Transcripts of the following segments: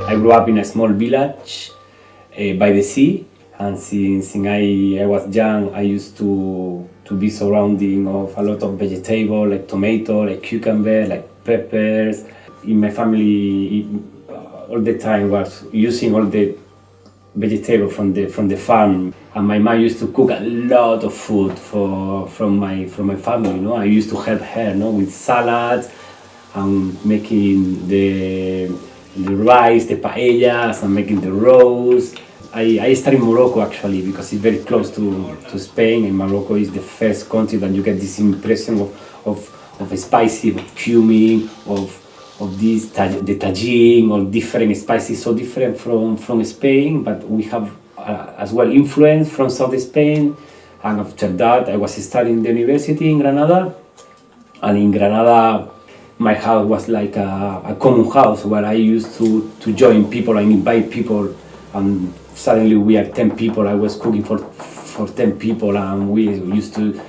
I grew up in a small village by the sea, and since I was young, I used to be surrounding of a lot of vegetables like tomato, like cucumber, like peppers. In my family, all the time was using all the vegetable from the farm, and my mom used to cook a lot of food from my family. I used to help her, with salads and making the rice, the paellas, and making the roast. I studied in Morocco actually because it's very close to Spain, and Morocco is the first country that you get this impression of spicy, of cumin, of this the tagine, or different spices, so different from Spain, but we have as well influence from South Spain. And after that I was studying the university in Granada, and in Granada my house was like a common house where I used to join people and invite people, and suddenly we are 10 people. I was cooking for 10 people, and we used to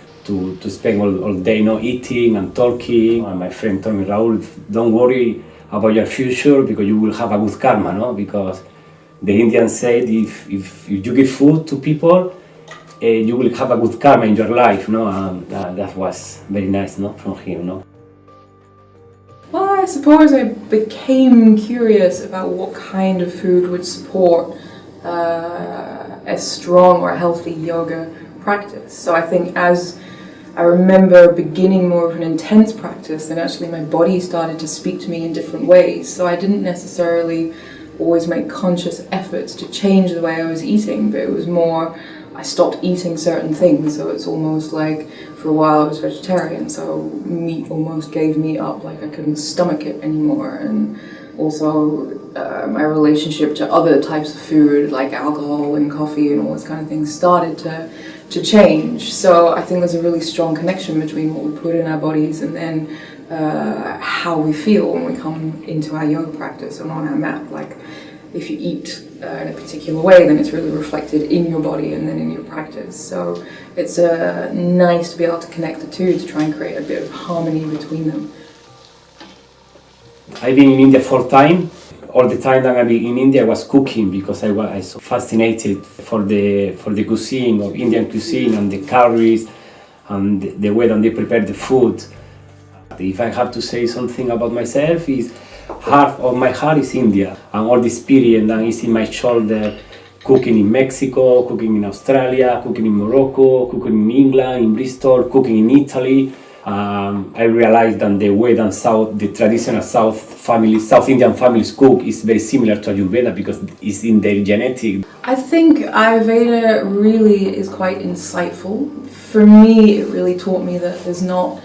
spend all day eating and talking. And my friend told me, Raul, don't worry about your future because you will have a good karma, because the Indians said if you give food to people, you will have a good karma in your life, and that was very nice, from him, Well, I suppose I became curious about what kind of food would support a strong or healthy yoga practice. So I think as I remember beginning more of an intense practice, then actually my body started to speak to me in different ways. So I didn't necessarily always make conscious efforts to change the way I was eating, but it was more I stopped eating certain things. So it's almost like for a while I was vegetarian, so meat almost gave me up, like I couldn't stomach it anymore. And also my relationship to other types of food like alcohol and coffee and all this kind of things started to change. So I think there's a really strong connection between what we put in our bodies and then how we feel when we come into our yoga practice and on our mat. Like if you eat in a particular way, then it's really reflected in your body and then in your practice. So it's nice to be able to connect the two to try and create a bit of harmony between them. I've been in India 4 times. All the time that I've been in India I was cooking because I was so fascinated for the cuisine of Indian cuisine and the curries and the way that they prepare the food. If I have to say something about myself, is half of my heart is India, and all the experience that is in my shoulder, cooking in Mexico, cooking in Australia, cooking in Morocco, cooking in England, in Bristol, cooking in Italy. I realized that the way that the traditional South Indian families cook is very similar to Ayurveda because it's in their genetic. I think Ayurveda really is quite insightful. For me, it really taught me that there's not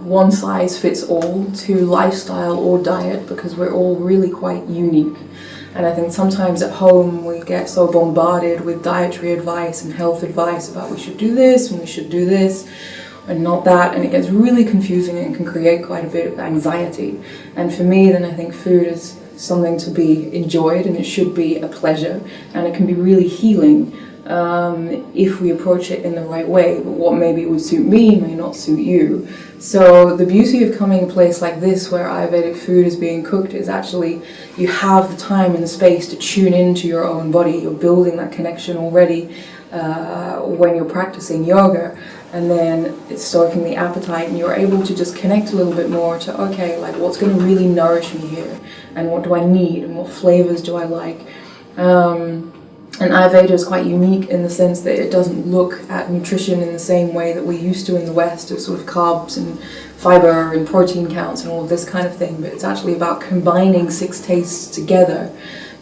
one size fits all to lifestyle or diet because we're all really quite unique. And I think sometimes at home we get so bombarded with dietary advice and health advice about we should do this and we should do this and not that, and it gets really confusing and can create quite a bit of anxiety. And for me, then I think food is something to be enjoyed and it should be a pleasure, and it can be really healing if we approach it in the right way. But what maybe would suit me may not suit you. So the beauty of coming to a place like this where Ayurvedic food is being cooked is actually you have the time and the space to tune into your own body. You're building that connection already when you're practicing yoga, and then it's stoking the appetite and you're able to just connect a little bit more to, okay, like what's going to really nourish me here and what do I need and what flavors do I like. And Ayurveda is quite unique in the sense that it doesn't look at nutrition in the same way that we used to in the West, of sort of carbs and fiber and protein counts and all of this kind of thing, but it's actually about combining 6 tastes together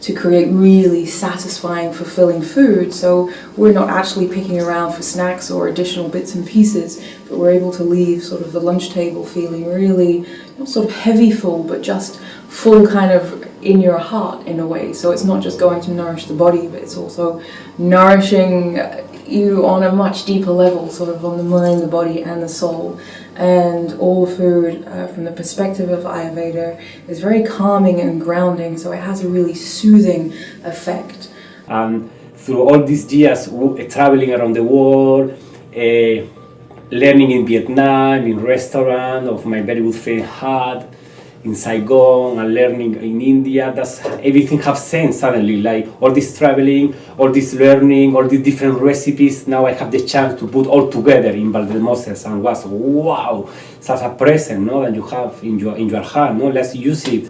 to create really satisfying, fulfilling food. So we're not actually picking around for snacks or additional bits and pieces, but we're able to leave sort of the lunch table feeling really not sort of heavy full, but just full kind of in your heart in a way. So it's not just going to nourish the body, but it's also nourishing you on a much deeper level, sort of on the mind, the body and the soul. And all food from the perspective of Ayurveda is very calming and grounding, so it has a really soothing effect. Through all these years traveling around the world, learning in Vietnam, in restaurant of my very good friend had, in Saigon and learning in India, that's everything have sense suddenly. Like all this traveling, all this learning, all these different recipes. Now I have the chance to put all together in Vale de Moses, and was wow, such a present, no, that you have in your heart. No, let's use it.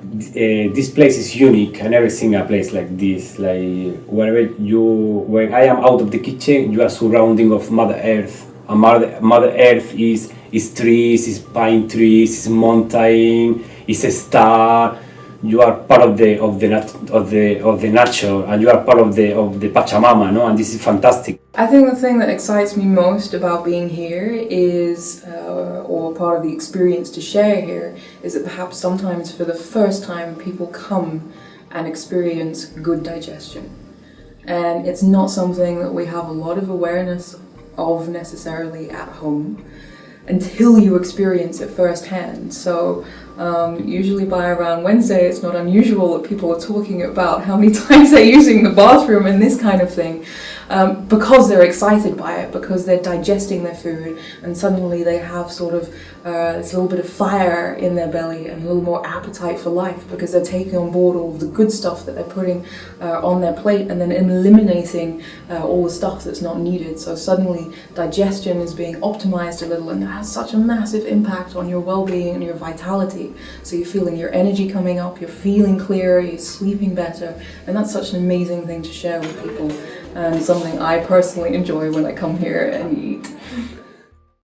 This place is unique. I never seen a place like this. Like when I am out of the kitchen, you are surrounding of Mother Earth. And Mother Earth is trees, is pine trees, is mountain, is a star. You are part of the nature, and you are part of the Pachamama, no? And this is fantastic. I think the thing that excites me most about being here is, or part of the experience to share here, is that perhaps sometimes for the first time people come and experience good digestion. And it's not something that we have a lot of awareness of necessarily at home until you experience it firsthand. So usually by around Wednesday, it's not unusual that people are talking about how many times they're using the bathroom and this kind of thing, because they're excited by it, because they're digesting their food, and suddenly they have sort of this little bit of fire in their belly and a little more appetite for life, because they're taking on board all of the good stuff that they're putting on their plate, and then eliminating all the stuff that's not needed. So suddenly digestion is being optimized a little, and that has such a massive impact on your well-being and your vitality. So you're feeling your energy coming up, you're feeling clearer, you're sleeping better, and that's such an amazing thing to share with people, and something I personally enjoy when I come here and eat.